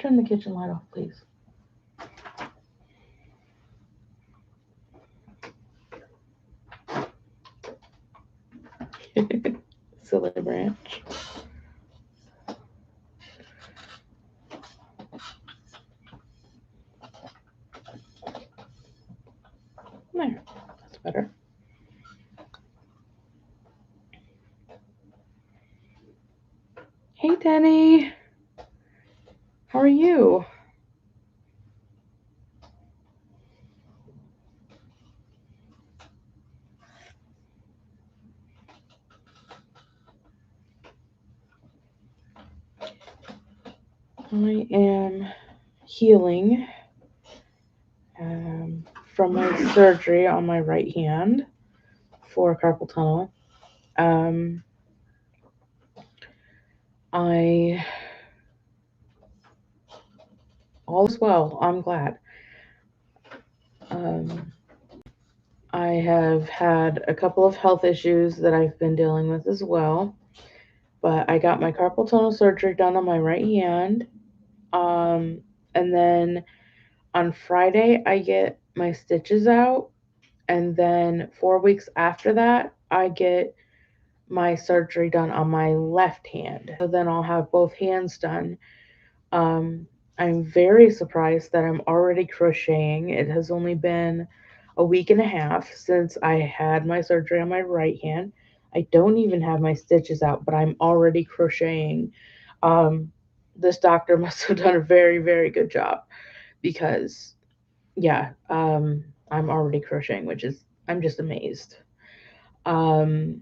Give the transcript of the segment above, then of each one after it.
turn the kitchen light off, please? Silly branch. There, that's better. Hey, Denny. How are you? I am healing from my surgery on my right hand for carpal tunnel. Um, I all is well. I'm glad. Um, I have had a couple of health issues that I've been dealing with as well, but I got my carpal tunnel surgery done on my right hand. Um, and then on Friday, I get my stitches out. And then 4 weeks after that, I get my surgery done on my left hand. So then I'll have both hands done. Um, I'm very surprised that I'm already crocheting. It has only been a week and a half since I had my surgery on my right hand. I don't even have my stitches out, but I'm already crocheting. Um, this doctor must have done a very, very good job because, yeah, I'm already crocheting, which is, I'm just amazed. Um,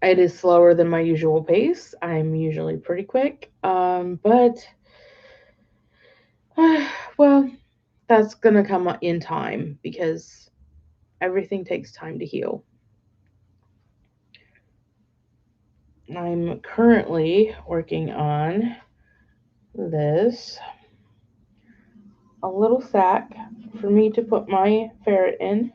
it is slower than my usual pace. I'm usually pretty quick, but well, that's gonna come in time because everything takes time to heal. I'm currently working on this a little sack for me to put my ferret in.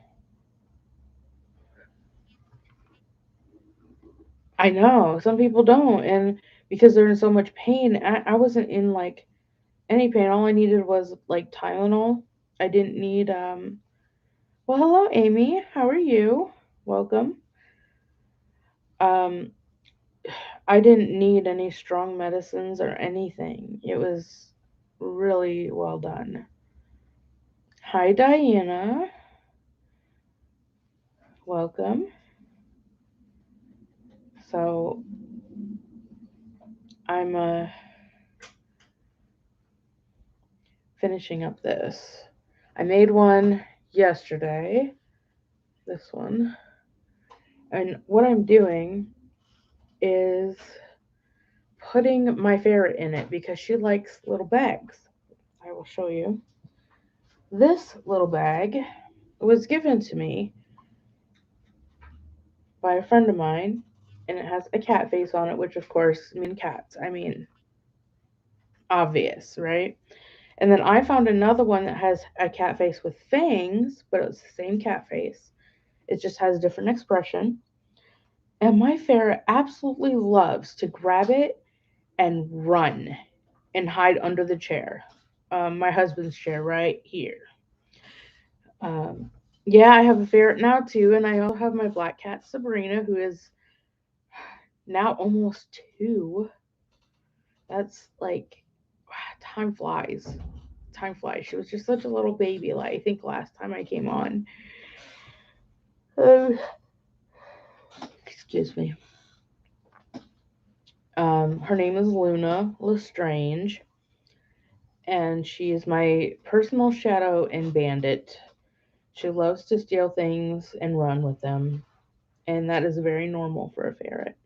I know some people don't, and because they're in so much pain, I wasn't in like any pain. All I needed was like Tylenol. I didn't need Well, hello, Amy. How are you? Welcome. Um, I didn't need any strong medicines or anything. It was really well done. Hi, Diana. Welcome. So, I'm finishing up this. I made one yesterday. This one. And what I'm doing is putting my ferret in it because she likes little bags. I will show you. This little bag was given to me by a friend of mine, and it has a cat face on it, which of course mean cats. I mean, obvious, right? And then I found another one that has a cat face with fangs, but it's the same cat face. It just has a different expression. And my ferret absolutely loves to grab it and run and hide under the chair. My husband's chair right here. Um, yeah, I have a ferret now too, and I also have my black cat Sabrina, who is now almost 2. That's like time flies. Time flies. She was just such a little baby. Like I think last time I came on. Uh, excuse me. Her name is Luna Lestrange, and she is my personal shadow and bandit. She loves to steal things and run with them, and that is very normal for a ferret.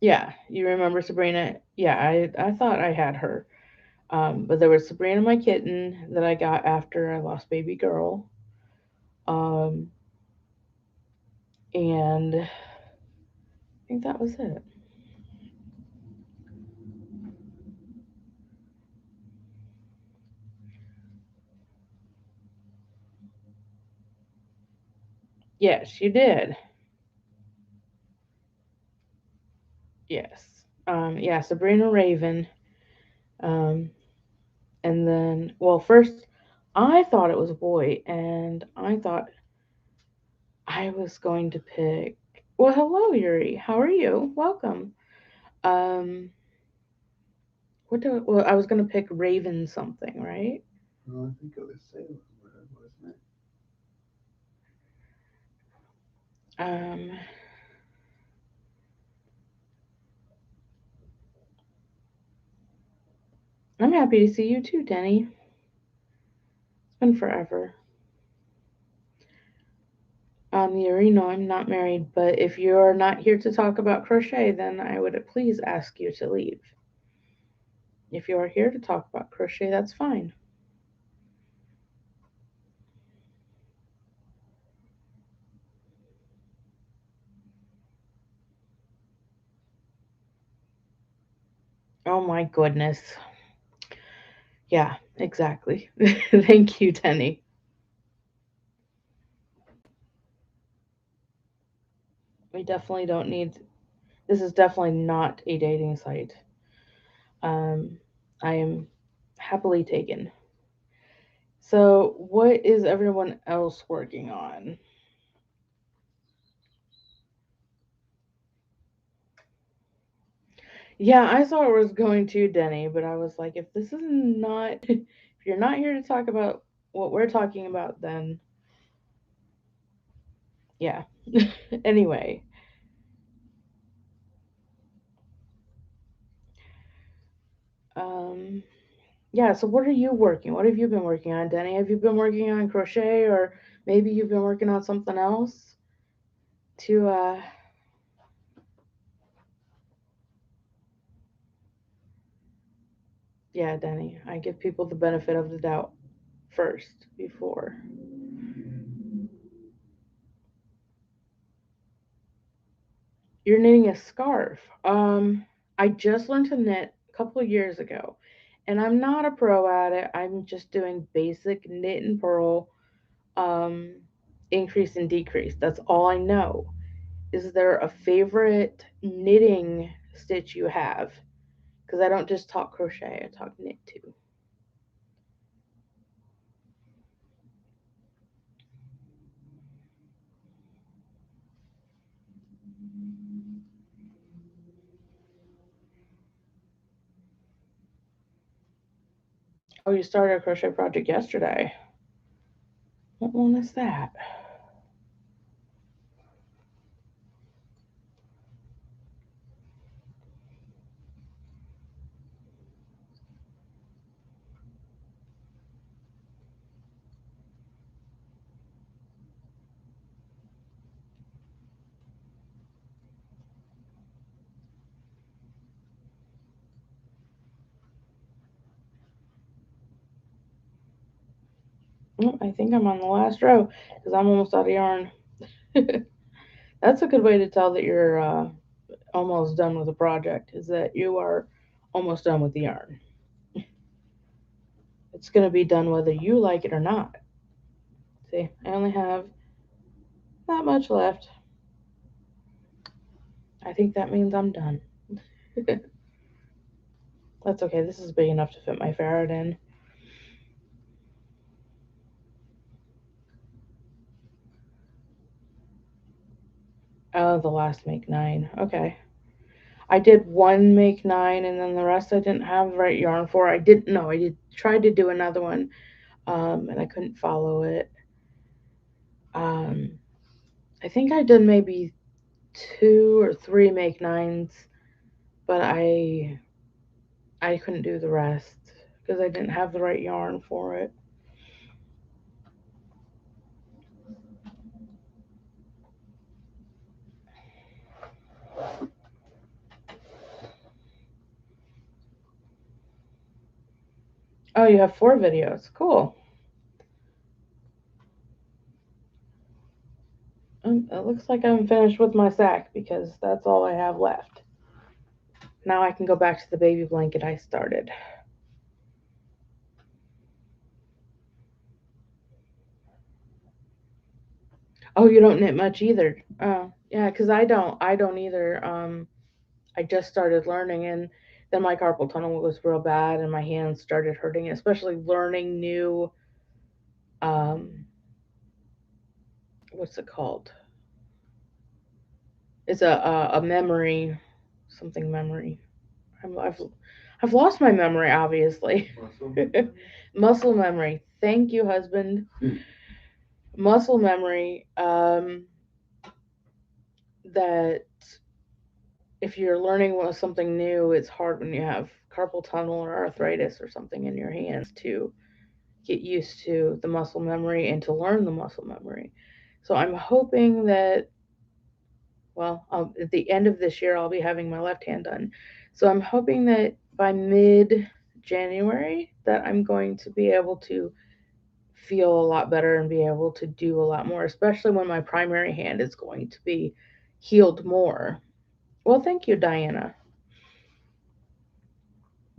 Yeah, you remember Sabrina? Yeah, I thought I had her. But there was Sabrina, my kitten, that I got after I lost baby girl. Um, and I think that was it. Yes, you did. Yes. Yeah, Sabrina Raven. Um, and then, well, first I thought it was a boy, and I thought I was going to pick. Well, hello, Yuri. How are you? Welcome. Um, well, I was gonna pick Raven something, right? Well, I think it was Salem, wasn't it? Um, I'm happy to see you too, Denny. It's been forever. Yuri, no, I'm not married, but if you're not here to talk about crochet, then I would please ask you to leave. If you are here to talk about crochet, that's fine. Oh my goodness. Yeah, exactly. Thank you, Denny. We definitely don't need. This is definitely not a dating site. Um, I am happily taken. So, what is everyone else working on? Yeah, I saw it was going to Denny, but I was like, if this is not, if you're not here to talk about what we're talking about, then yeah. Anyway, um, yeah. So, what are you working? What have you been working on, Denny? Have you been working on crochet, or maybe you've been working on something else? To yeah, Denny. I give people the benefit of the doubt first before. You're knitting a scarf. I just learned to knit a couple of years ago, and I'm not a pro at it. I'm just doing basic knit and purl, um, increase and decrease. That's all I know. Is there a favorite knitting stitch you have? Because I don't just talk crochet, I talk knit too. Oh, you started a crochet project yesterday. What one is that? Oh, I think I'm on the last row because I'm almost out of yarn. That's a good way to tell that you're almost done with a project, is that you are almost done with the yarn. It's going to be done whether you like it or not. See, I only have that much left. I think that means I'm done. That's okay. This is big enough to fit my ferret in. Oh, the last make nine. Okay. I did one make nine, and then the rest I didn't have the right yarn for. I didn't know. I did try to do another one, and I couldn't follow it. Um, I think I did maybe two or three make nines, but I couldn't do the rest because I didn't have the right yarn for it. Oh, you have four videos. Cool. It looks like I'm finished with my sack because that's all I have left. Now I can go back to the baby blanket I started. Oh, you don't knit much either. Oh, yeah, because I don't. I don't either. I just started learning, and then my carpal tunnel was real bad and my hands started hurting, especially learning new, um, what's it called? It's a memory, something memory. I've lost my memory, obviously. Muscle memory? Muscle memory. Thank you, husband. Muscle memory. That if you're learning something new, it's hard when you have carpal tunnel or arthritis or something in your hands to get used to the muscle memory and to learn the muscle memory. So I'm hoping that, well, at the end of this year, I'll be having my left hand done. So I'm hoping that by mid January that I'm going to be able to feel a lot better and be able to do a lot more, especially when my primary hand is going to be healed more. Well, thank you, Diana.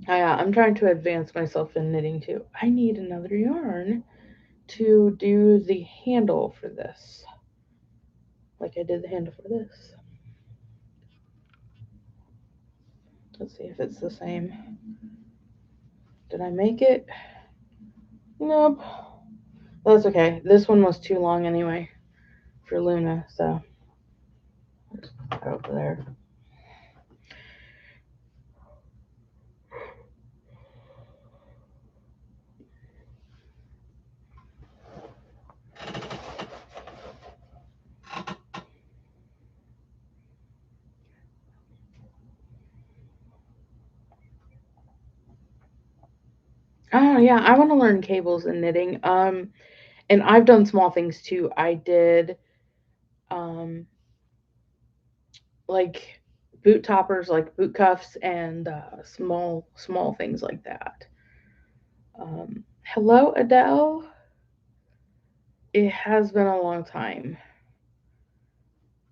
I'm trying to advance myself in knitting too. I need another yarn to do the handle for this, like I did the handle for this. Let's see if it's the same. Did I make it? Nope. That's okay. This one was too long anyway for Luna, so put it over there. Oh yeah, I want to learn cables and knitting. And I've done small things too. I did um like boot toppers, like boot cuffs, and small things like that. Hello, Adele. It has been a long time,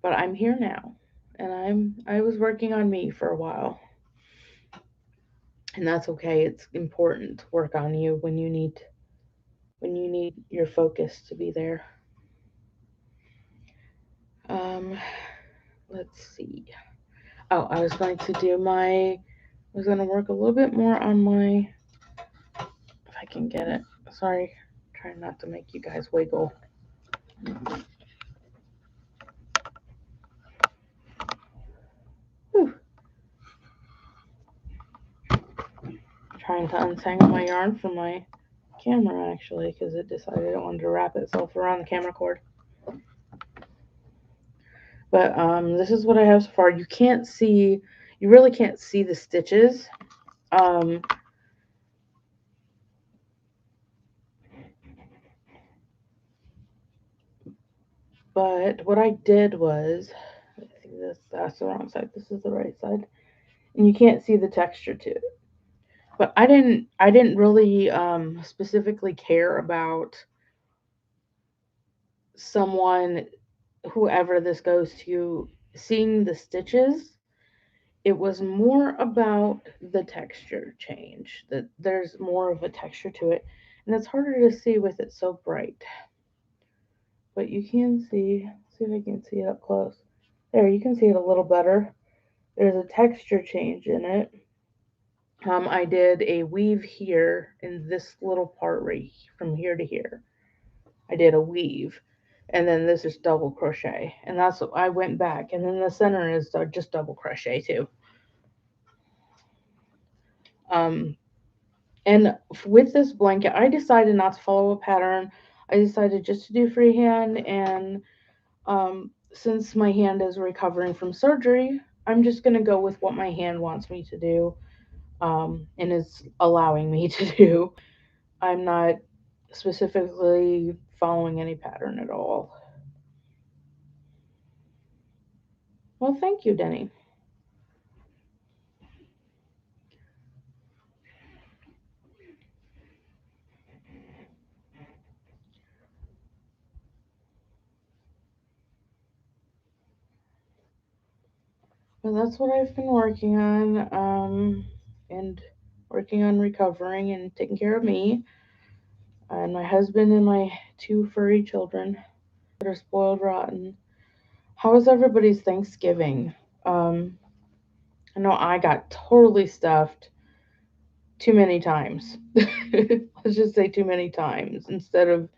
but I'm here now, and I was working on me for a while, and that's okay. It's important to work on you when you need your focus to be there. Um, let's see. Oh, I was going to work a little bit more on my, if I can get it. Sorry, trying not to make you guys wiggle. Whew. Trying to untangle my yarn from my camera actually because it decided it wanted to wrap itself around the camera cord. But this is what I have so far. You really can't see the stitches. Um, but what I did was, I think that's the wrong side. This is the right side, and you can't see the texture to it. But I didn't really specifically care about someone, whoever this goes to, seeing the stitches. It was more about the texture change. That there's more of a texture to it, and it's harder to see with it so bright. But you can see. See if I can see it up close. There, you can see it a little better. There's a texture change in it. I did a weave here in this little part right from here to here. I did a weave, and then this is double crochet, and that's what I went back, and then the center is just double crochet too. Um, and with this blanket, I decided not to follow a pattern. I decided just to do freehand, and since my hand is recovering from surgery, I'm just gonna go with what my hand wants me to do, and is allowing me to do. I'm not specifically following any pattern at all. Well, thank you, Denny. Well, that's what I've been working on, and working on recovering and taking care of me and my husband and my two furry children that are spoiled rotten. How was everybody's Thanksgiving? Um, I know I got totally stuffed too many times. Let's just say too many times instead of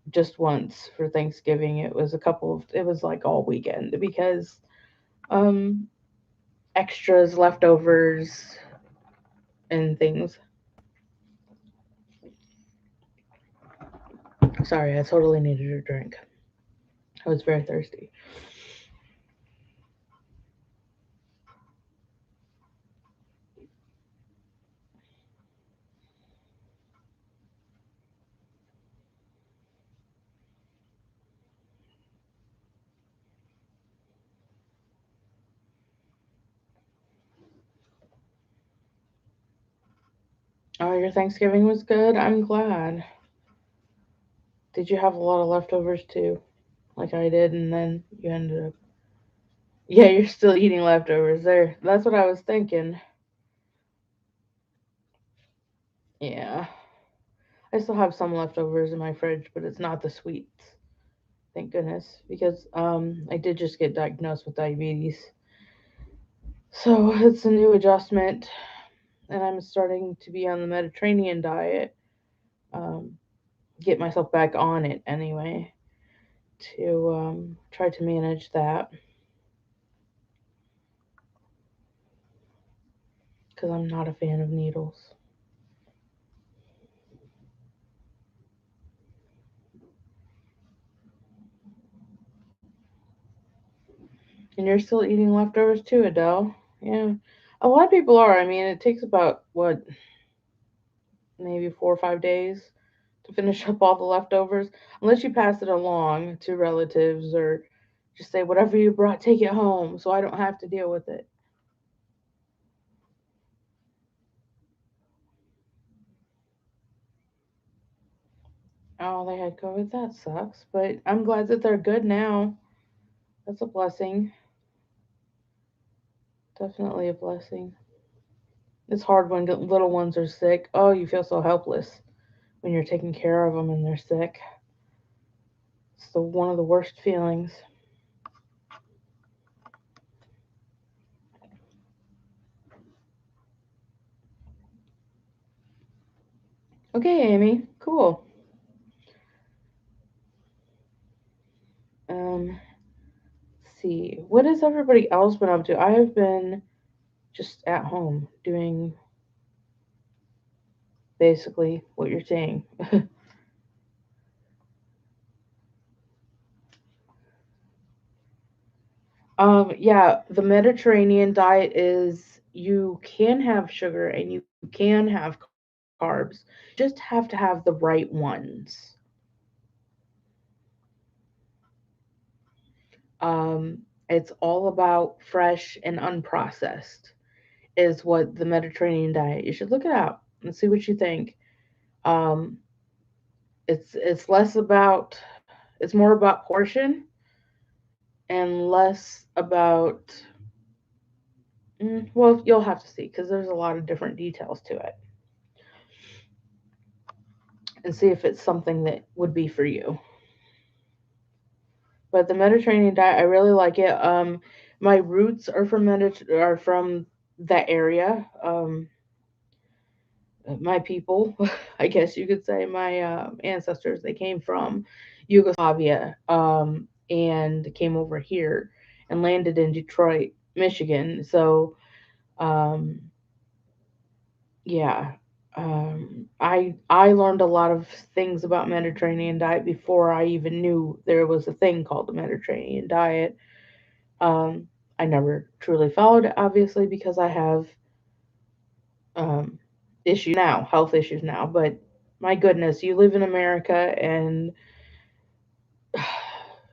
just once for Thanksgiving. It was a couple of it was like all weekend because um extras, leftovers and things. Sorry, I totally needed a drink. I was very thirsty. Oh, your Thanksgiving was good? I'm glad. Did you have a lot of leftovers too? Like I did, and then you ended up. Yeah, you're still eating leftovers there. That's what I was thinking. Yeah. I still have some leftovers in my fridge, but it's not the sweets. Thank goodness. Because I did just get diagnosed with diabetes. So it's a new adjustment, and I'm starting to be on the Mediterranean diet. Um, get myself back on it anyway to try to manage that because I'm not a fan of needles. And you're still eating leftovers too, Adele. Yeah. A lot of people are. I mean, it takes about, what, maybe 4 or 5 days to finish up all the leftovers, unless you pass it along to relatives or just say, whatever you brought, take it home so I don't have to deal with it. Oh, they had COVID. That sucks. But I'm glad that they're good now. That's a blessing. Definitely a blessing. It's hard when little ones are sick. Oh, you feel so helpless when you're taking care of them and they're sick. It's one of the worst feelings. Okay, Amy. Cool. Let's see. What has everybody else been up to? I have been just at home doing basically what you're saying. Yeah, the Mediterranean diet is you can have sugar and you can have carbs. You just have to have the right ones. It's all about fresh and unprocessed, is what the Mediterranean diet. You should look it up and see what you think. Um, it's less about it's more about portion and less about well, you'll have to see because there's a lot of different details to it and see if it's something that would be for you. But the Mediterranean diet, I really like it. My roots are are from that area. My people, I guess you could say, my ancestors, they came from Yugoslavia and came over here and landed in Detroit, Michigan. So, um, yeah, I learned a lot of things about Mediterranean diet before I even knew there was a thing called the Mediterranean diet. Um, I never truly followed it, obviously, because I have um, issues now, health issues now. But my goodness, you live in America, and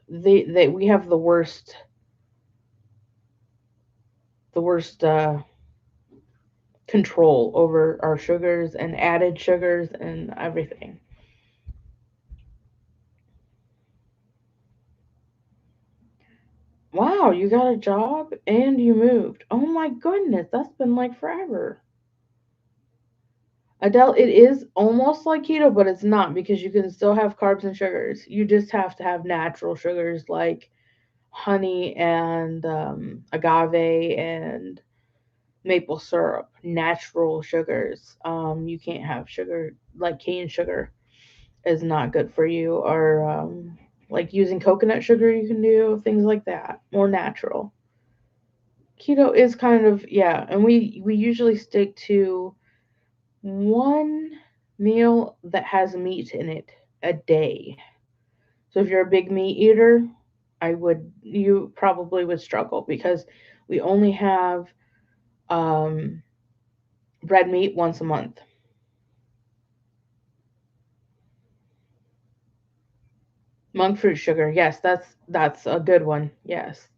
they we have the worst control over our sugars and added sugars and everything. Wow, you got a job and you moved. Oh my goodness, that's been like forever. Adele, it is almost like keto, but it's not because you can still have carbs and sugars. You just have to have natural sugars like honey and agave and maple syrup, natural sugars. You can't have sugar like cane sugar is not good for you, or like using coconut sugar. You can do things like that, more natural. Keto is kind of, yeah, and we usually stick to one meal that has meat in it a day. So if you're a big meat eater, you probably would struggle because we only have um, red meat once a month. Monk fruit sugar, yes, that's a good one. Yes,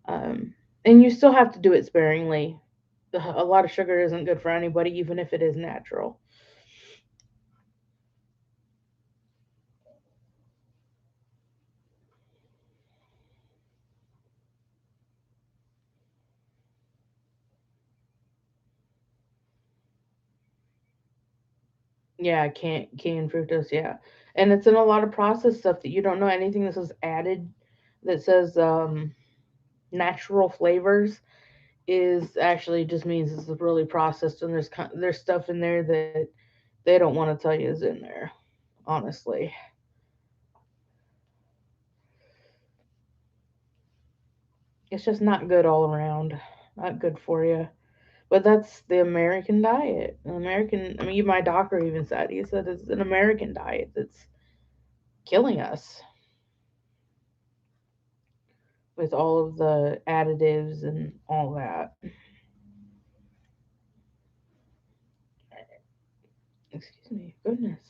um, and you still have to do it sparingly. A lot of sugar isn't good for anybody, even if it is natural. Yeah, canned fructose, yeah. And it's in a lot of processed stuff that you don't know anything that says added, that says natural flavors, is actually just means it's really processed, and there's stuff in there that they don't want to tell you is in there, honestly. It's just not good all around. Not good for you. But that's the American diet. I mean, my doctor even said, he said it's an American diet that's killing us with all of the additives and all that. Excuse me, goodness.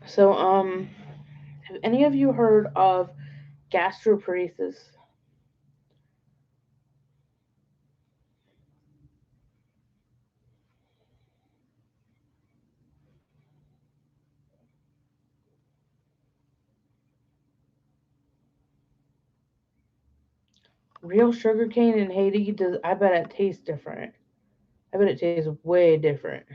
So, have any of you heard of gastroparesis? Real sugar cane in Haiti does. I bet it tastes different. I bet it tastes way different.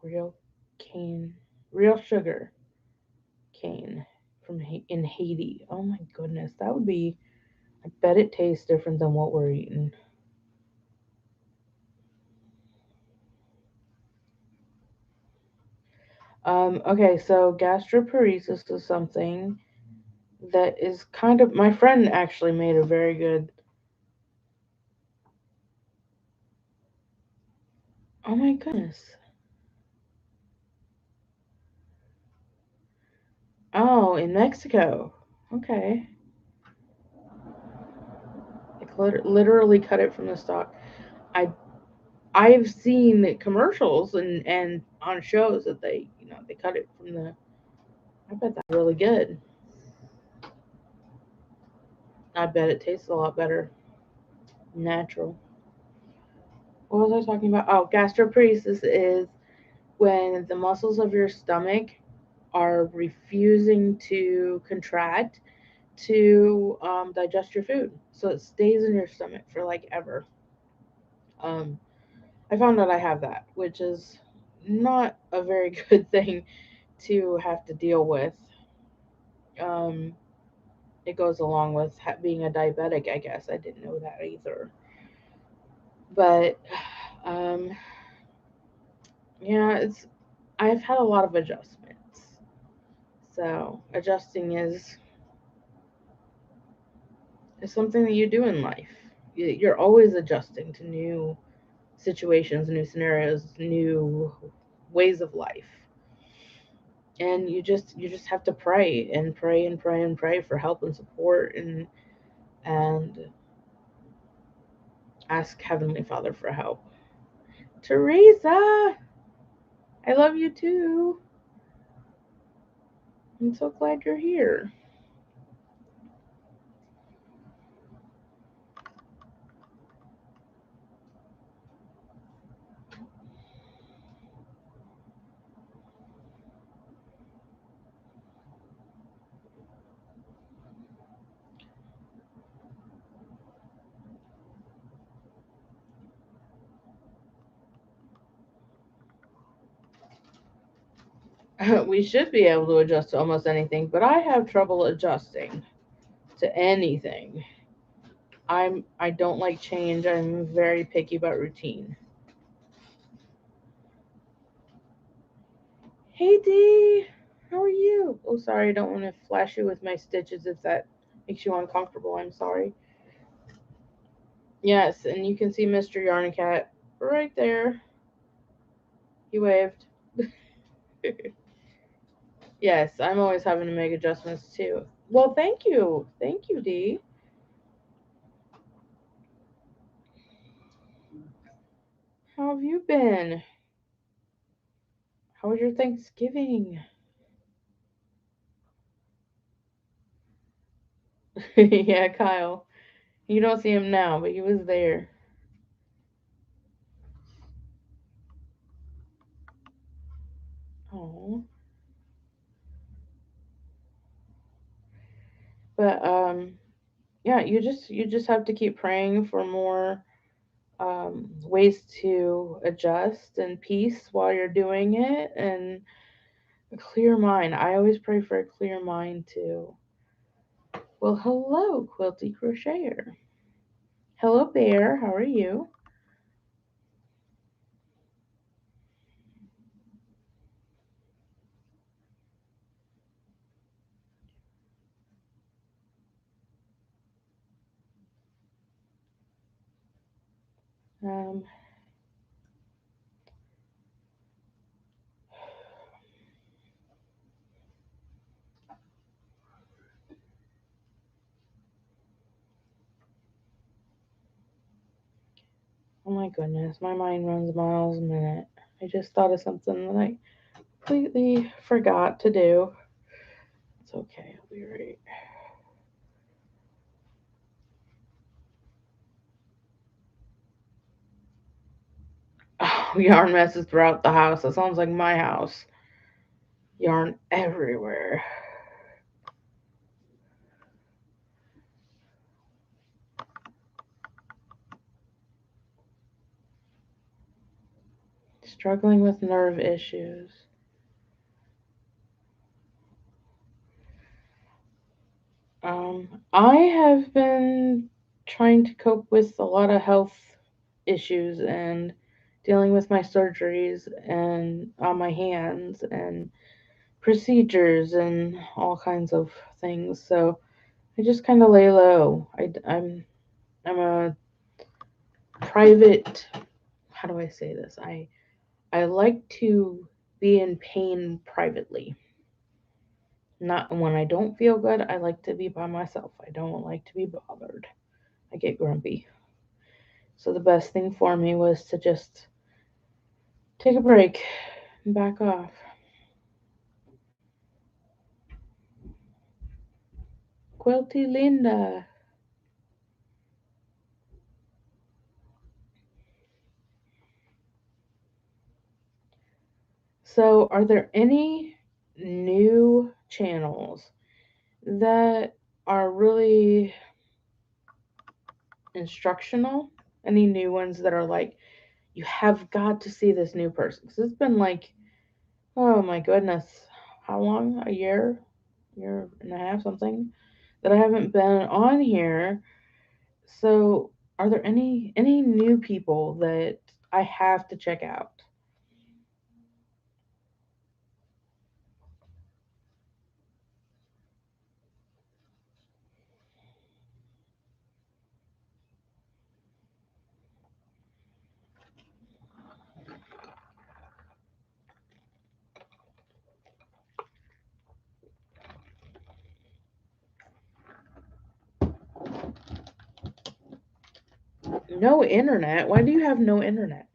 Real cane, real sugar cane from in Haiti. Oh my goodness, that would be. I bet it tastes different than what we're eating. Okay, so gastroparesis is something that is kind of. My friend actually made a very good. Oh my goodness. Oh, in Mexico. Okay. Like literally cut it from the stalk. I I've seen the commercials and on shows that they cut it from the. I bet that's really good. I bet it tastes a lot better, natural. What was I talking about? Oh, gastroparesis is when the muscles of your stomach are refusing to contract to digest your food, so it stays in your stomach for like ever. Um, I found out I have that, which is not a very good thing to have to deal with. Um, it goes along with being a diabetic, I guess. I didn't know that either. But um, yeah, I've had a lot of adjustments. So adjusting is something that you do in life. You're always adjusting to new situations, new scenarios, new ways of life. And you just have to pray and pray and pray and pray for help and support, and ask Heavenly Father for help. Teresa, I love you too. I'm so glad you're here. We should be able to adjust to almost anything, but I have trouble adjusting to anything. I don't like change. I'm very picky about routine. Hey Dee, how are you? Oh, sorry, I don't want to flash you with my stitches if that makes you uncomfortable. I'm sorry. Yes, and you can see Mr. Yarn Cat right there. He waved. Yes, I'm always having to make adjustments too. Well, thank you. Thank you, Dee. How have you been? How was your Thanksgiving? Yeah, Kyle. You don't see him now, but he was there. Oh. But yeah, you just have to keep praying for more ways to adjust and peace while you're doing it and a clear mind. I always pray for a clear mind too. Well, hello, Quilty Crocheter. Hello, Bear. How are you? Um, oh my goodness, my mind runs miles a minute. I just thought of something that I completely forgot to do. It's okay. I'll be right. Oh, yarn messes throughout the house. That sounds like my house. Yarn everywhere. Struggling with nerve issues. I have been trying to cope with a lot of health issues and dealing with my surgeries and on my hands and procedures and all kinds of things. So I just kind of lay low. I'm a private. How do I say this? I like to be in pain privately. Not when I don't feel good. I like to be by myself. I don't like to be bothered. I get grumpy. So the best thing for me was to just take a break and back off. Quilty Linda. So, are there any new channels that are really instructional? Any new ones that are like, you have got to see this new person? Because it's been like, oh my goodness, how long? A year and a half, something that I haven't been on here. So, are there any new people that I have to check out? No internet? Why do you have no internet?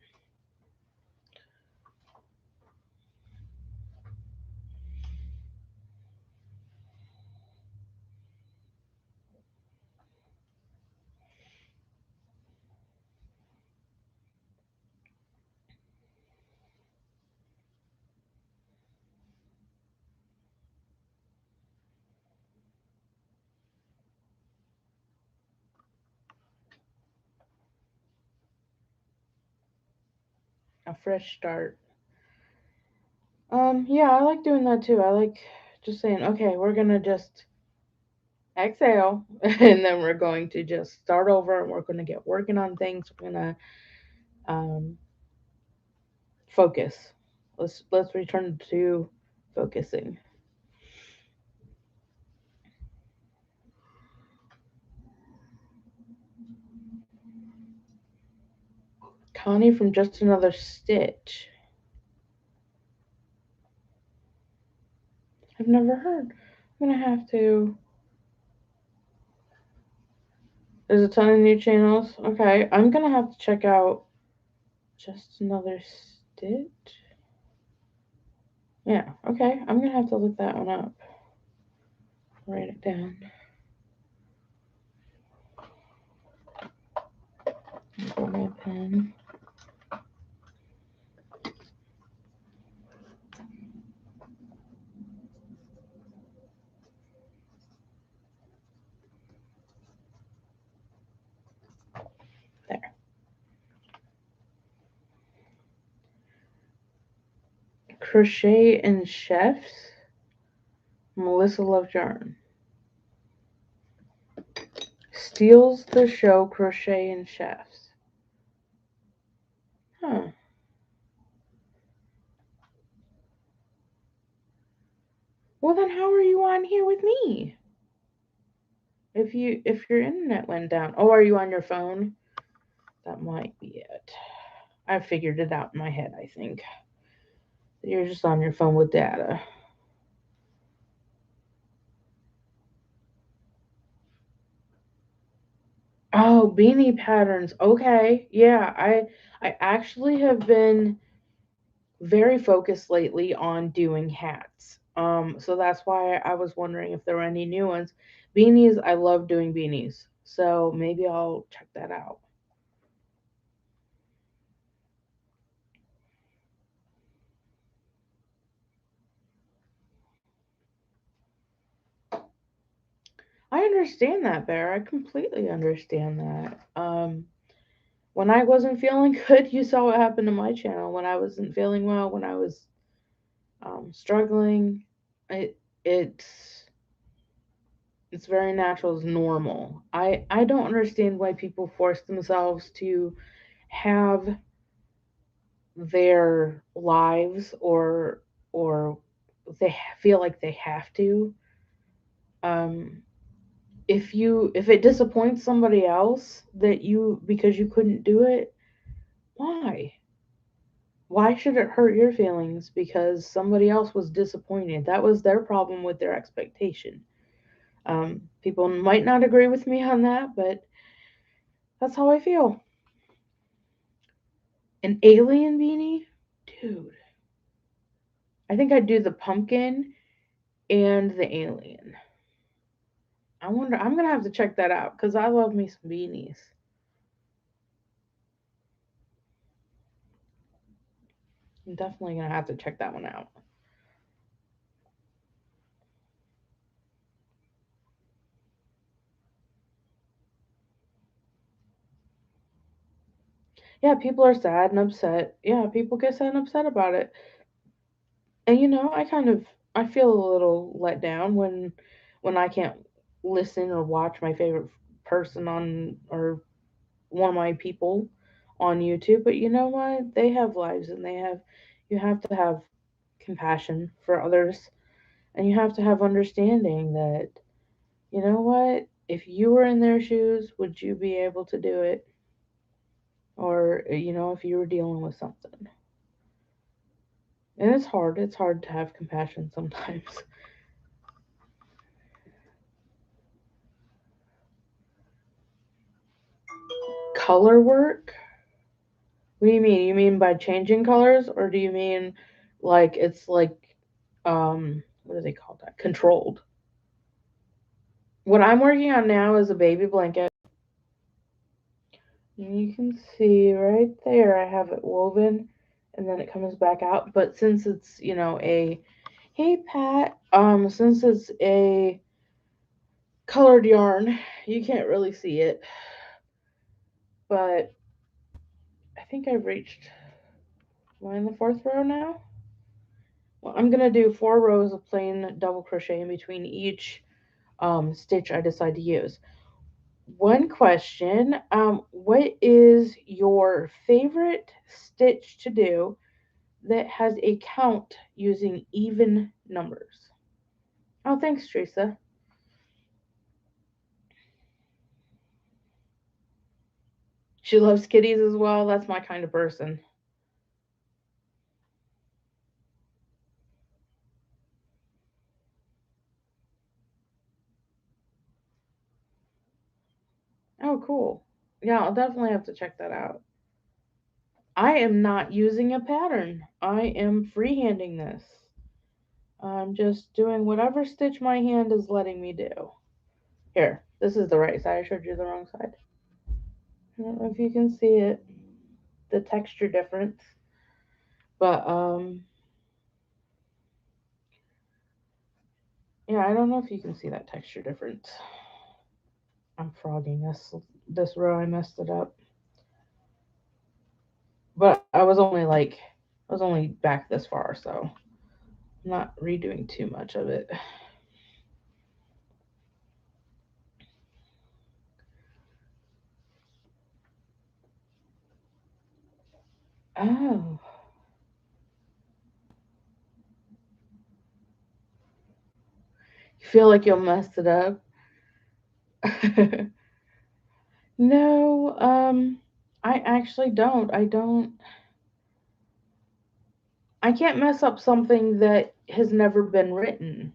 A fresh start. Yeah, I like doing that too. I like just saying, okay, we're gonna just exhale, and then we're going to just start over, and we're gonna get working on things. We're gonna um focus. Let's return to focusing. Connie from Just Another Stitch. I've never heard. I'm gonna have to. There's a ton of new channels. Okay, I'm gonna have to check out Just Another Stitch. Yeah, okay. I'm gonna have to look that one up. Write it down. Get my pen. There. Crochet and Chefs. Melissa Loves Yarn. Steals the show Crochet and Chefs. Huh. Well then how are you on here with me? If your internet went down. Oh, are you on your phone? That might be it. I figured it out in my head, I think. You're just on your phone with data. Oh, beanie patterns. Okay. Yeah, I actually have been very focused lately on doing hats. So that's why I was wondering if there were any new ones. Beanies, I love doing beanies. So maybe I'll check that out. I understand that, Bear. I completely understand that. When I wasn't feeling good, you saw what happened to my channel. When I wasn't feeling well, when I was struggling, it it's it's very natural, it's normal. I don't understand why people force themselves to have their lives or they feel like they have to. Um, if it disappoints somebody else that you because you couldn't do it, why? Why should it hurt your feelings because somebody else was disappointed? That was their problem with their expectation. People might not agree with me on that, but that's how I feel. An alien beanie? Dude. I think I'd do the pumpkin and the alien. I wonder, I'm gonna have to check that out because I love me some beanies. I'm definitely gonna have to check that one out. Yeah, people are sad and upset. Yeah, people get sad and upset about it. And I feel a little let down when I can't listen or watch my favorite person on or one of my people on YouTube. But you know what? They have lives and you have to have compassion for others and you have to have understanding that, you know what? If you were in their shoes, would you be able to do it? Or, if you were dealing with something. And it's hard. It's hard to have compassion sometimes. Color work? What do you mean? You mean by changing colors, or do you mean like it's like what do they call that? Controlled. What I'm working on now is a baby blanket. And you can see right there I have it woven and then it comes back out. But since it's, a hey Pat, since it's a colored yarn, you can't really see it. But I think I've reached am I in the fourth row now? Well, I'm gonna do 4 rows of plain double crochet in between each stitch I decide to use. One question, what is your favorite stitch to do that has a count using even numbers? Oh, thanks, Teresa. She loves kitties as well. That's my kind of person. Oh, cool. Yeah, I'll definitely have to check that out. I am not using a pattern. I am freehanding this. I'm just doing whatever stitch my hand is letting me do. Here, this is the right side. I showed you the wrong side. I don't know if you can see it, the texture difference. But yeah, I don't know if you can see that texture difference. I'm frogging this row. I messed it up. But I was only back this far, so I'm not redoing too much of it. Oh, you feel like you'll mess it up? No, I actually don't. I can't mess up something that has never been written.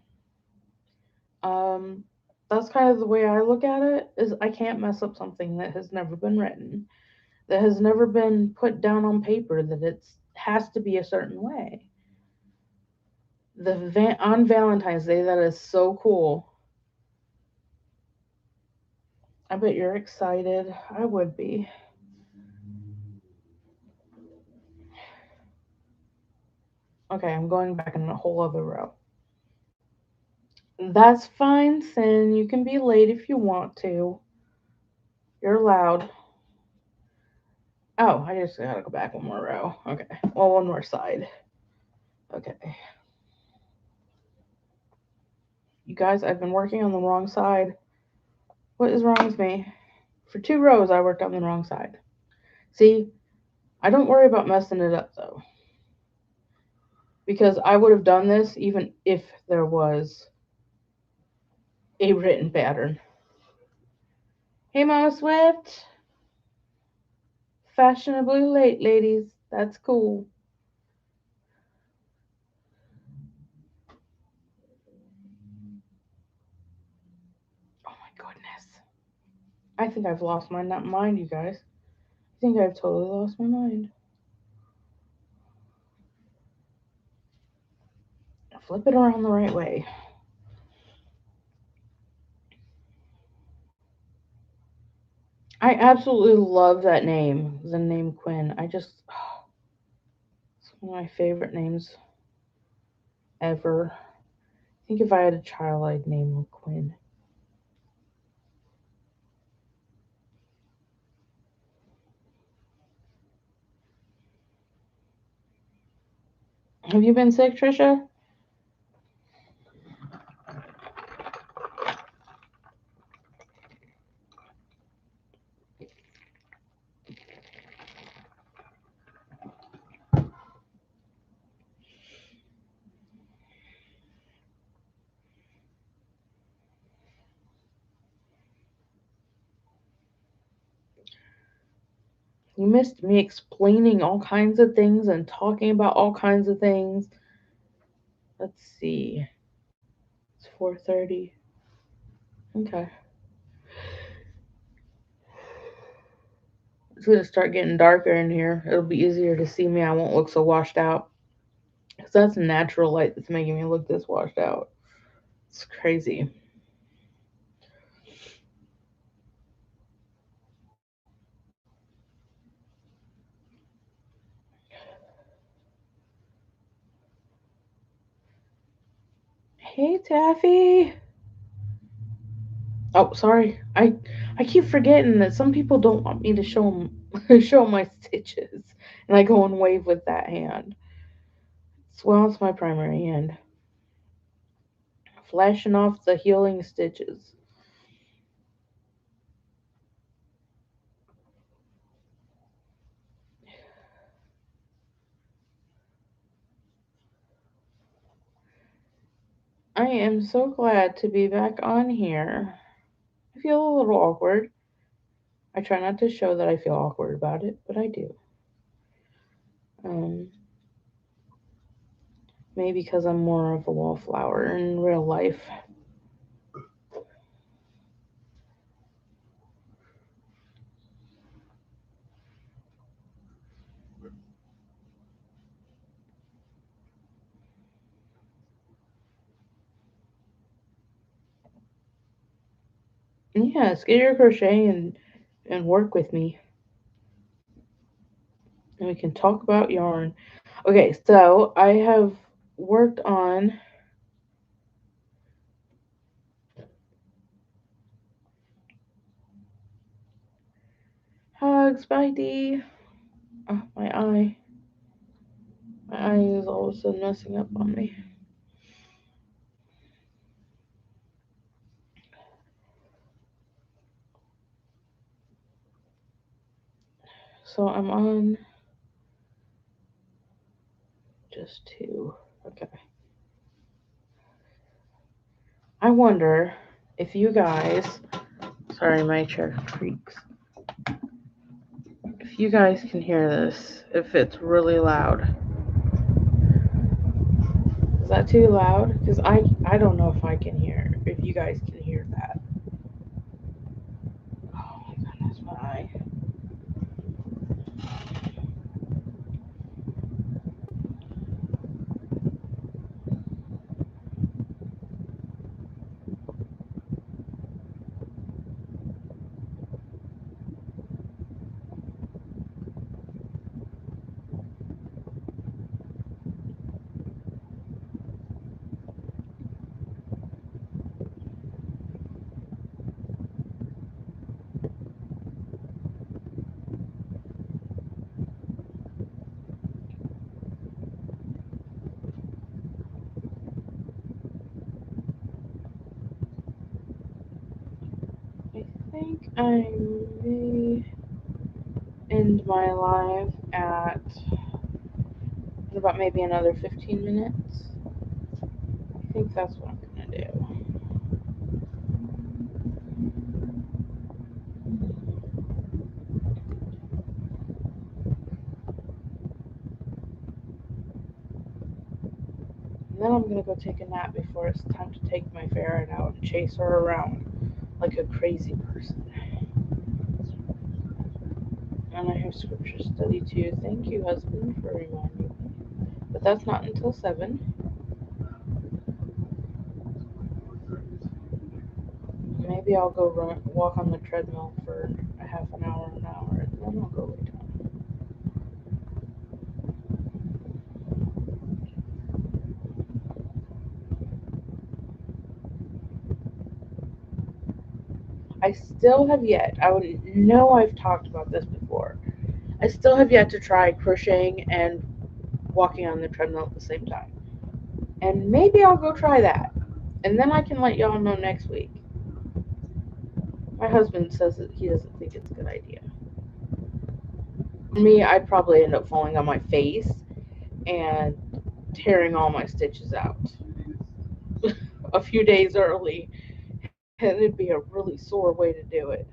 Um, that's kind of the way I look at it, is I can't mess up something that has never been written, that has never been put down on paper, that it's has to be a certain way. On Valentine's Day, that is so cool. I bet you're excited. I would be. Okay, I'm going back in a whole other row. That's fine, Sin. You can be late if you want to. You're allowed. Oh, I just gotta go back one more row. Okay. Well, one more side. Okay. You guys, I've been working on the wrong side. What is wrong with me? For 2 rows, I worked on the wrong side. See, I don't worry about messing it up though, because I would have done this even if there was a written pattern. Hey, Mama Swift. Fashionably late, ladies. That's cool. Oh my goodness. I think I've lost my mind, you guys. I think I've totally lost my mind. Flip it around the right way. I absolutely love that name, the name Quinn. It's one of my favorite names ever. I think if I had a child, I'd name him Quinn. Have you been sick, Trisha? You missed me explaining all kinds of things and talking about all kinds of things. Let's see. It's 4:30. Okay. It's gonna start getting darker in here. It'll be easier to see me. I won't look so washed out. Cause that's natural light that's making me look this washed out. It's crazy. Hey, Taffy. Oh, sorry. I keep forgetting that some people don't want me to show them show my stitches, and I go and wave with that hand. Well, it's my primary hand. Flashing off the healing stitches. I am so glad to be back on here. I feel a little awkward. I try not to show that I feel awkward about it, but I do. Um, maybe because I'm more of a wallflower in real life. Yes, get your crochet and work with me, and we can talk about yarn. Okay, so I have worked on hugs by D. Oh, my eye is all of a sudden messing up on me. So I'm on just two. Okay. I wonder if you guys, sorry, my chair creaks. If you guys can hear this, if it's really loud. Is that too loud? Because I don't know if I can hear, if you guys can hear that. Oh my goodness, my eye. I think I may end my live at in about maybe another 15 minutes. I think that's what I'm gonna do. And then I'm gonna go take a nap before it's time to take my ferret out and chase her around like a crazy person. And I have scripture study too. Thank you, husband, for reminding me. But that's not until 7. Maybe I'll go walk on the treadmill for a half an hour, and then I'll go lay down. I still have yet, I would know I've talked about this before. I still have yet to try crocheting and walking on the treadmill at the same time. And maybe I'll go try that. And then I can let y'all know next week. My husband says that he doesn't think it's a good idea. For me, I'd probably end up falling on my face and tearing all my stitches out a few days early, and it'd be a really sore way to do it.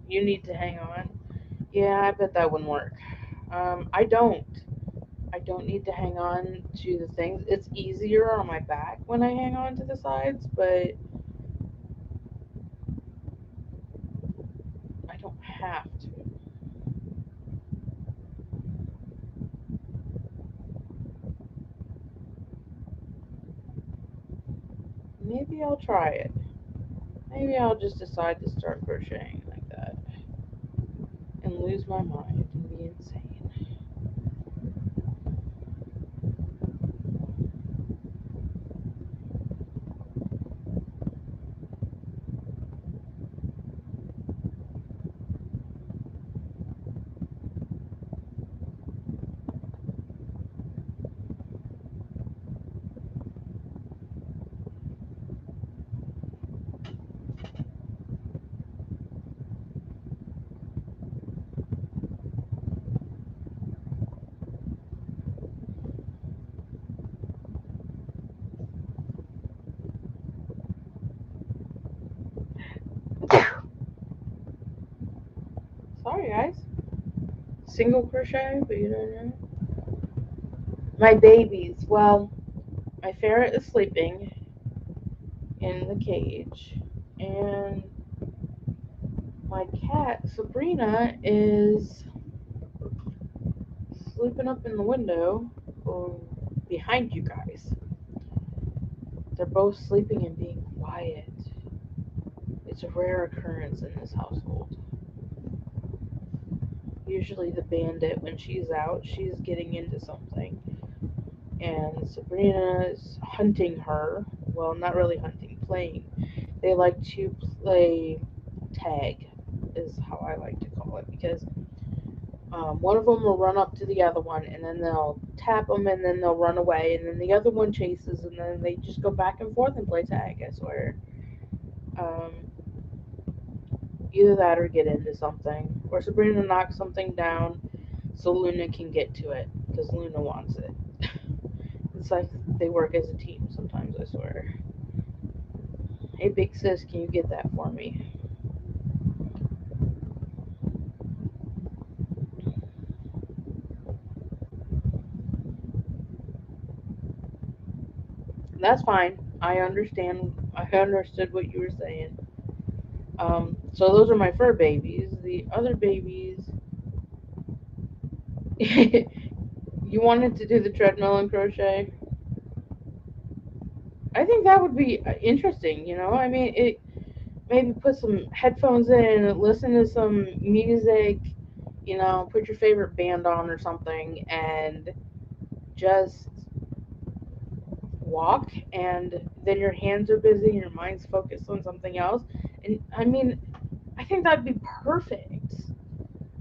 You need to hang on. Yeah, I bet that wouldn't work. I don't. I don't need to hang on to the things. It's easier on my back when I hang on to the sides, but I don't have to. Maybe I'll try it. Maybe I'll just decide to start crocheting like that and lose my mind and be insane. Single crochet, but you don't know. My babies. Well, my ferret is sleeping in the cage, and my cat Sabrina is sleeping up in the window behind you guys. They're both sleeping and being quiet. It's a rare occurrence in this household. Usually, the bandit, when she's out, she's getting into something, and Sabrina is hunting her. Well, not really hunting, playing. They like to play tag, is how I like to call it, because one of them will run up to the other one, and then they'll tap them, and then they'll run away, and then the other one chases, and then they just go back and forth and play tag. I swear. Um, Either that or get into something, or Sabrina knocks something down so Luna can get to it because Luna wants it. It's like they work as a team sometimes. I swear. Hey, big sis, can you get that for me? That's fine. I understand. I understood what you were saying. So those are my fur babies. The other babies, you wanted to do the treadmill and crochet. I think that would be interesting. I mean, it maybe put some headphones in, listen to some music. Put your favorite band on or something, and just walk. And then your hands are busy, and your mind's focused on something else. And I mean, I think that'd be perfect.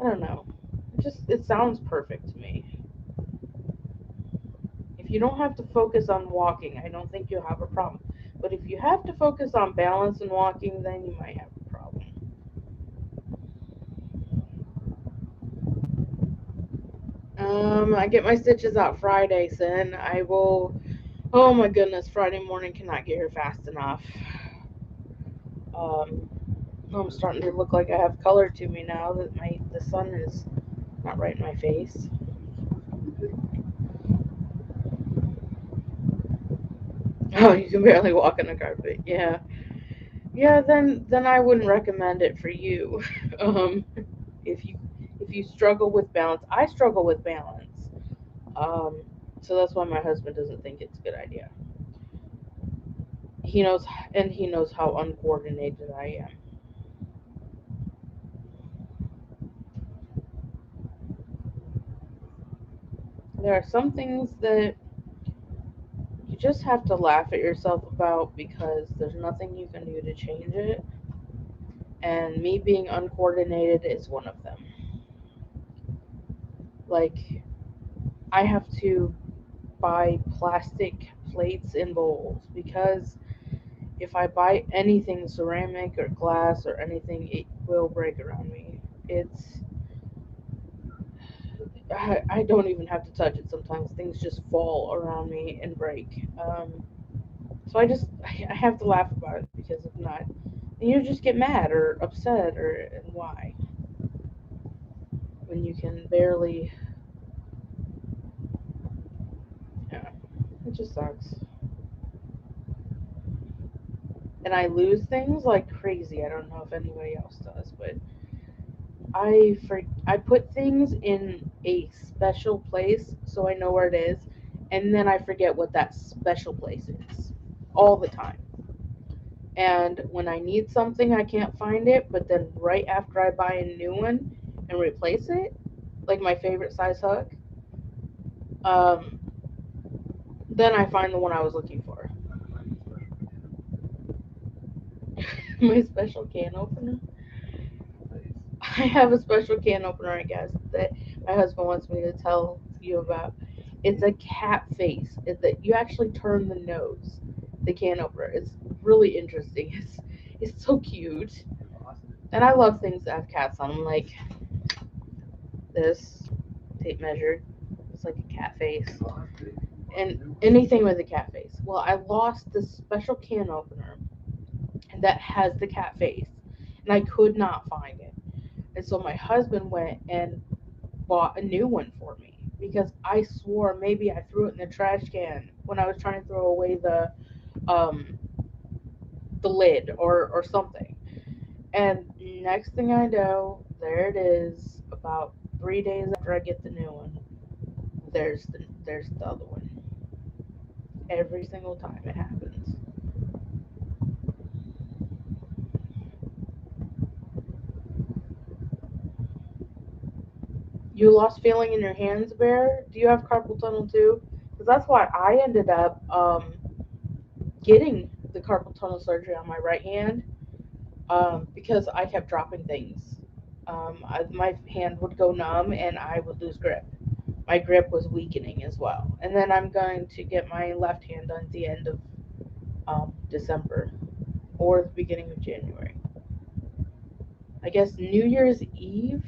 I don't know. It sounds perfect to me. If you don't have to focus on walking, I don't think you'll have a problem. But if you have to focus on balance and walking, then you might have a problem. I get my stitches out Friday, Sin. I will. Oh my goodness, Friday morning cannot get here fast enough. Um, I'm starting to look like I have color to me now that the sun is not right in my face. Oh, you can barely walk on the carpet. Yeah, yeah. Then I wouldn't recommend it for you. um, if you if you struggle with balance, I struggle with balance. Um, so that's why my husband doesn't think it's a good idea. He knows, and he knows how uncoordinated I am. There are some things that you just have to laugh at yourself about because there's nothing you can do to change it. And me being uncoordinated is one of them. Like, I have to buy plastic plates and bowls because if I buy anything ceramic or glass or anything, it will break around me. I don't even have to touch it sometimes. Things just fall around me and break. So I have to laugh about it because if not, then you just get mad or upset or and why when you can barely. Yeah, it just sucks. And I lose things like crazy. I don't know if anybody else does, but I put things in a special place so I know where it is, and then I forget what that special place is all the time. And when I need something, I can't find it. But then right after I buy a new one and replace it, like my favorite size hook, um, then I find the one I was looking for. My special can opener. I have a special can opener, I guess, that my husband wants me to tell you about. It's a cat face. That you actually turn the nose. The can opener. It's really interesting. It's so cute, and I love things that have cats on them, like this tape measure. It's like a cat face, and anything with a cat face. Well, I lost this special can opener that has the cat face, and I could not find it. And so my husband went and bought a new one for me because I swore maybe I threw it in the trash can when I was trying to throw away um the lid or something. And next thing I know, there it is. About 3 days after I get the new one, there's the other one. Every single time it happens. You lost feeling in your hands, Bear? Do you have carpal tunnel too? Because that's why I ended up getting the carpal tunnel surgery on my right hand, because I kept dropping things. My hand would go numb and I would lose grip. My grip was weakening as well. And then I'm going to get my left hand done at the end of December or the beginning of January. I guess New Year's Eve,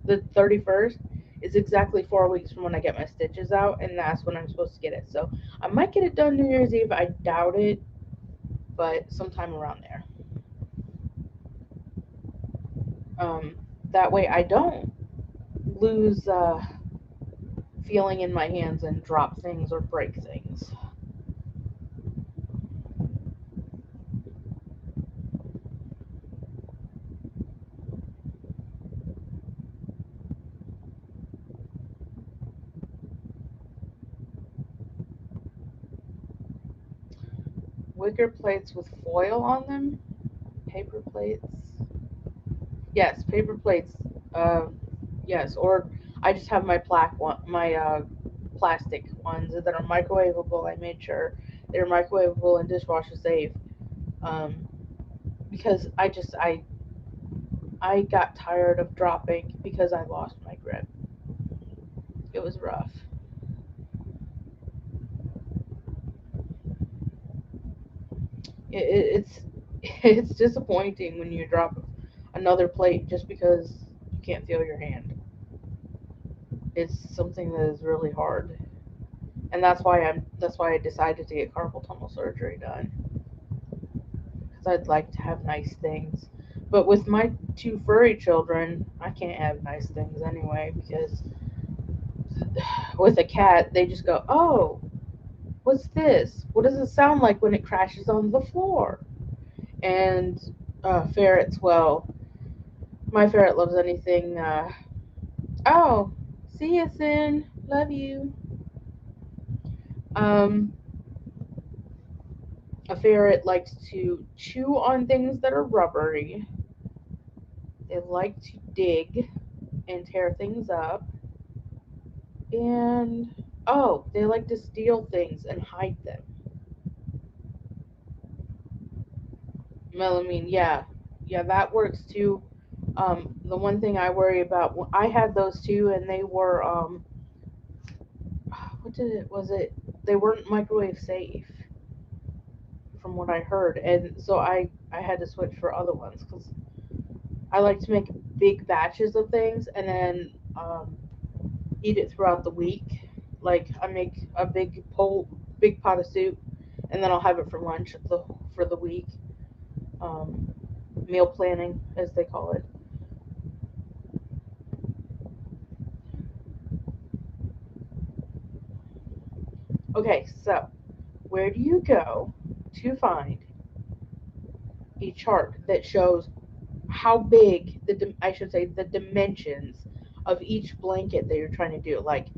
the 31st, is exactly 4 weeks from when I get my stitches out, and that's when I'm supposed to get it. So I might get it done New Year's Eve. I doubt it, but sometime around there. Um, that way I don't lose feeling in my hands and drop things or break things. Wicker plates with foil on them, paper plates. Yes, paper plates. Uh, yes, or I just have my plastic ones that are microwavable. I made sure they're microwavable and dishwasher safe. Um, because I got tired of dropping because I lost my grip. It was rough. It's it's disappointing when you drop another plate just because you can't feel your hand. It's something that is really hard, and that's why I decided to get carpal tunnel surgery done because I'd like to have nice things. But with my two furry children, I can't have nice things anyway because with a cat, they just go, "Oh, what's this? What does it sound like when it crashes on the floor?" And ferrets, well, my ferret loves anything. Oh, see you soon. Love you. Um, a ferret likes to chew on things that are rubbery. They like to dig and tear things up. And oh, they like to steal things and hide them. Melamine, yeah, yeah, that works too. The one thing I worry about, I had those too, and they were what did it was it? They weren't microwave safe, from what I heard, and so I had to switch for other ones because I like to make big batches of things and then eat it throughout the week. Like I make a big pot of soup, and then I'll have it for lunch for the week. Um, Meal planning, as they call it. Okay, so where do you go to find a chart that shows how big I should say the dimensions of each blanket that you're trying to do? Like,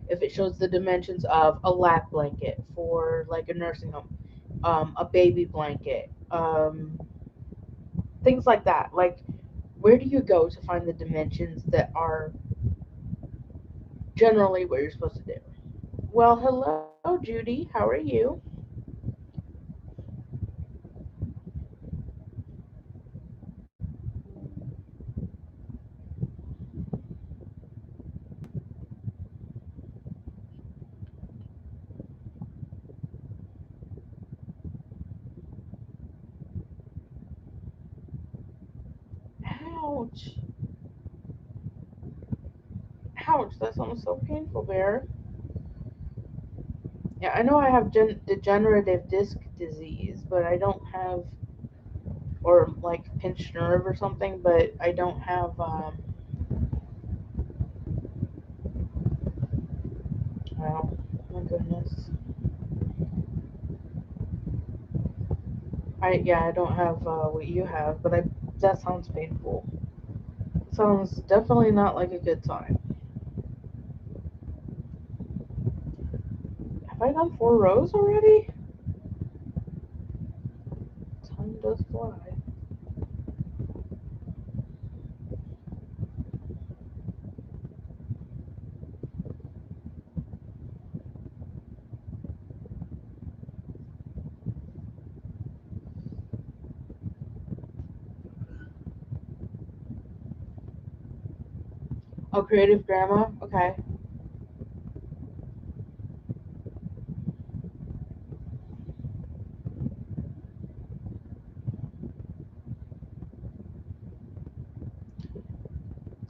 if it shows the dimensions of a lap blanket for like a nursing home, a baby blanket, things like that. Like, where do you go to find the dimensions that are generally what you're supposed to do? Well, hello, Judy. How are you? Ouch. Ouch. That sounds so painful, Bear. Yeah, I know I have degenerative disc disease, but I don't have, or like pinched nerve or something, but I don't have Wow, my goodness. I don't have what you have, but I that sounds painful. Sounds definitely not like a good time. Have I done 4 rows already? Time does fly. Oh, creative grandma. Okay,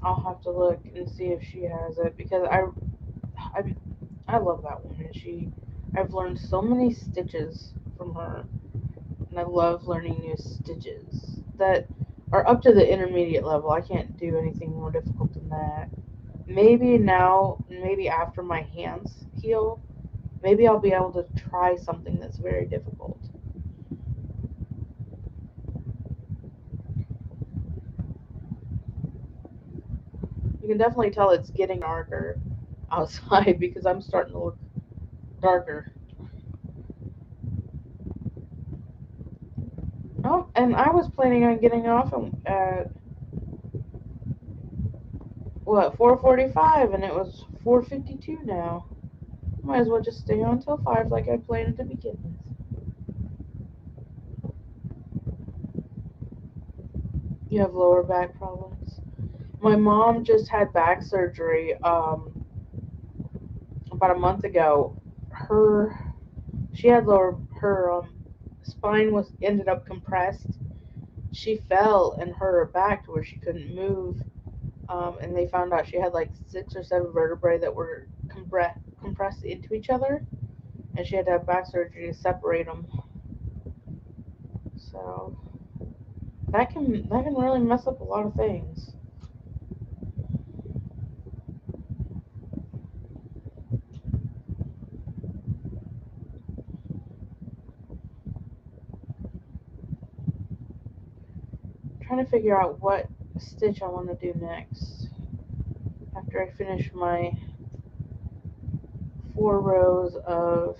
I'll have to look and see if she has it because I, I love that woman. I've learned so many stitches from her, and I love learning new stitches that are up to the intermediate level. I can't do anything more difficult than that. Maybe now, maybe after my hands heal, maybe I'll be able to try something that's very difficult. You can definitely tell it's getting darker outside because I'm starting to look darker. Oh, and I was planning on getting off at what 4:45, and it was 4:52 now. Might as well just stay on till 5 like I planned to begin with. You have lower back problems. My mom just had back surgery about a month ago. Her she had lower her spine was ended up compressed. She fell and hurt her back to where she couldn't move. And they found out she had like 6 or 7 vertebrae that were compressed into each other, and she had to have back surgery to separate them. So that can really mess up a lot of things. I'm trying to figure out what stitch I want to do next after I finish my 4 rows of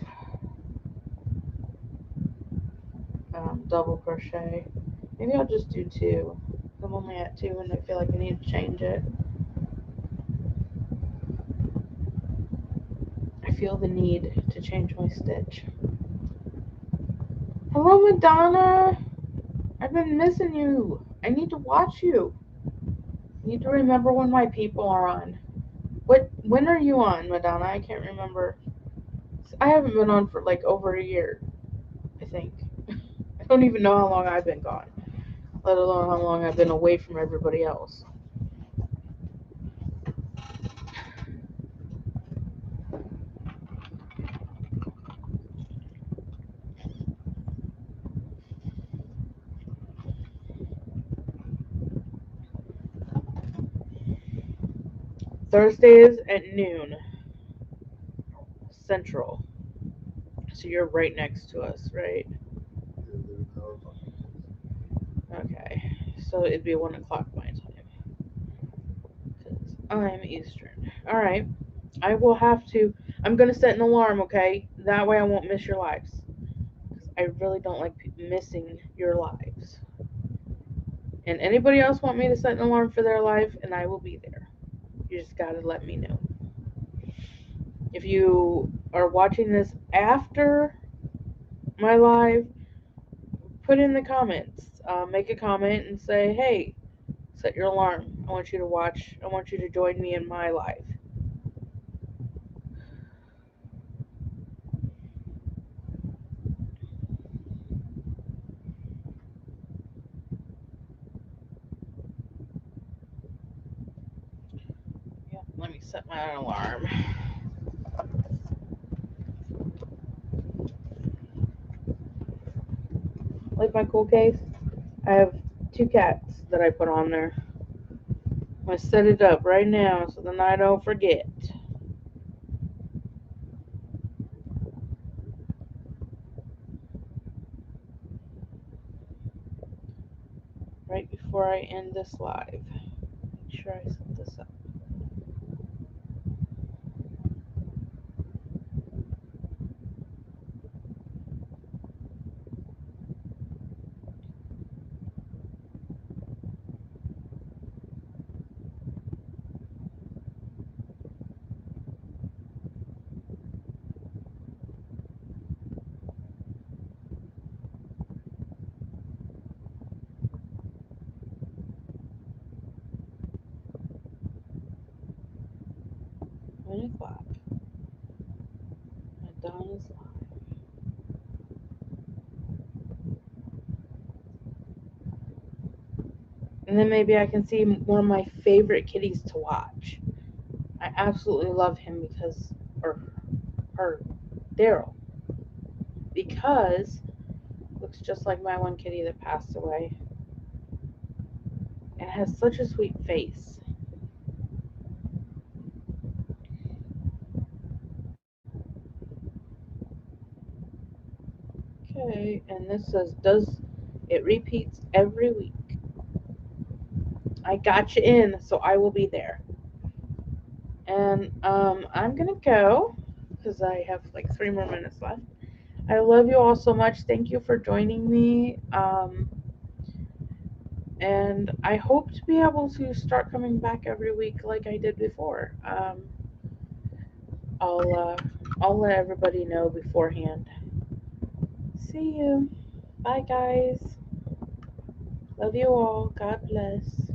double crochet. Maybe I'll just do two. I'm only at two and I feel like I need to change it. I feel the need to change my stitch. Hello, Madonna. I've been missing you. I need to watch you. I need to remember when my people are on. When are you on, Madonna? I can't remember. I haven't been on for like over a year, I think. I don't even know how long I've been gone, let alone how long I've been away from everybody else. Thursdays at noon Central. So you're right next to us, right? Yeah, they're an hour behind us. Okay. So it'd be 1 o'clock my time. Because I'm Eastern. Alright. I will have to. I'm going to set an alarm, okay? That way I won't miss your lives. Because I really don't like missing your lives. And anybody else want me to set an alarm for their life, and I will be there. You just gotta let me know. If you are watching this after my live, put in the comments. Make a comment and say, hey, set your alarm. I want you to watch. I want you to join me in my live. Yeah, let me set my own alarm. Like my cool case, I have 2 cats that I put on there. I'm gonna set it up right now so then I don't forget. right before I end this live. Make sure I set this up. One o'clock. My dawn is live. And then maybe I can see one of my favorite kitties to watch. I absolutely love him because, or her, Daryl, because looks just like my one kitty that passed away and has such a sweet face. Okay, and this says, does it repeats every week? I got you in, so I will be there. And I'm gonna go because I have like 3 more minutes left. I love you all so much. Thank you for joining me. And I hope to be able to start coming back every week like I did before. I'll uh, I'll let everybody know beforehand. See you. Bye, guys. Love you all. God bless.